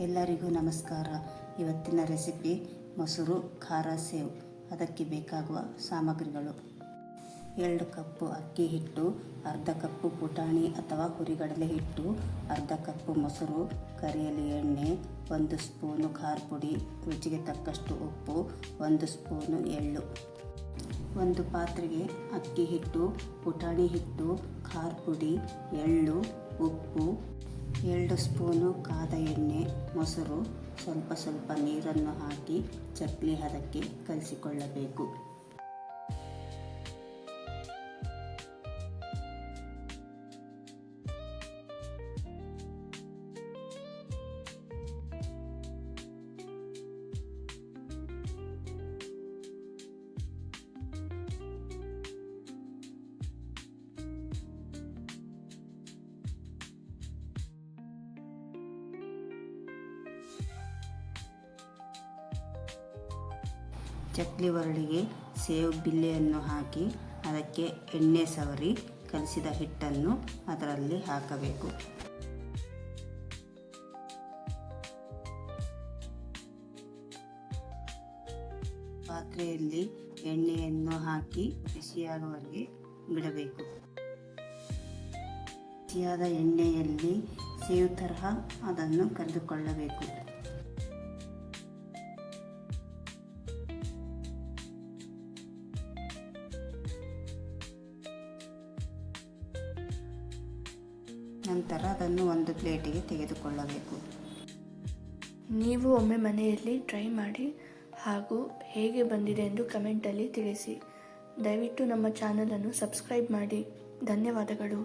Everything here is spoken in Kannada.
ಎಲ್ಲರಿಗೂ ನಮಸ್ಕಾರ. ಇವತ್ತಿನ ರೆಸಿಪಿ ಮೊಸರು ಖಾರ ಸೇವ್. ಅದಕ್ಕೆ ಬೇಕಾಗುವ ಸಾಮಗ್ರಿಗಳು: 2 ಕಪ್ಪು ಅಕ್ಕಿ ಹಿಟ್ಟು, ಅರ್ಧ ಕಪ್ಪು ಪುಟಾಣಿ ಅಥವಾ ಹುರಿಗಡಲೆ ಹಿಟ್ಟು, ಅರ್ಧ ಕಪ್ಪು ಮೊಸರು, ಕರಿಯಲಿ ಎಣ್ಣೆ, 1 ಸ್ಪೂನು ಖಾರ ಪುಡಿ, ರುಚಿಗೆ ತಕ್ಕಷ್ಟು ಉಪ್ಪು, 1 ಸ್ಪೂನು ಎಳ್ಳು. ಒಂದು ಪಾತ್ರೆಗೆ ಅಕ್ಕಿ ಹಿಟ್ಟು, ಪುಟಾಣಿ ಹಿಟ್ಟು, ಖಾರ ಪುಡಿ, ಎಳ್ಳು, ಉಪ್ಪು, 2 ಸ್ಪೂನು ಕಾದ ಎಣ್ಣೆ, ಮೊಸರು, ಸ್ವಲ್ಪ ನೀರನ್ನು ಹಾಕಿ ಚಕ್ಲಿ ಹದಕ್ಕೆ ಕಲಿಸಿಕೊಳ್ಳಬೇಕು. ಚಕ್ಲಿ ಒರಳಿಗೆ ಸೇವ್ ಬಿಲ್ಲೆಯನ್ನು ಹಾಕಿ ಅದಕ್ಕೆ ಎಣ್ಣೆ ಸವರಿ ಕಲಸಿದ ಹಿಟ್ಟನ್ನು ಅದರಲ್ಲಿ ಹಾಕಬೇಕು. ಪಾತ್ರೆಯಲ್ಲಿ ಎಣ್ಣೆಯನ್ನು ಹಾಕಿ ಬಿಸಿಯಾಗುವವರೆಗೆ ಬಿಡಬೇಕು. ಬಿಸಿಯಾದ ಎಣ್ಣೆಯಲ್ಲಿ ಸೇವ್ ತರಹ ಅದನ್ನು ಕರೆದುಕೊಳ್ಳಬೇಕು. ನಂತರ ಅದನ್ನು ಒಂದು ಪ್ಲೇಟಿಗೆ ತೆಗೆದುಕೊಳ್ಳಬೇಕು. ನೀವು ಒಮ್ಮೆ ಮನೆಯಲ್ಲಿ ಟ್ರೈ ಮಾಡಿ ಹಾಗೂ ಹೇಗೆ ಬಂದಿದೆ ಎಂದು ಕಮೆಂಟಲ್ಲಿ ತಿಳಿಸಿ. ದಯವಿಟ್ಟು ನಮ್ಮ ಚಾನಲನ್ನು ಸಬ್ಸ್ಕ್ರೈಬ್ ಮಾಡಿ. ಧನ್ಯವಾದಗಳು.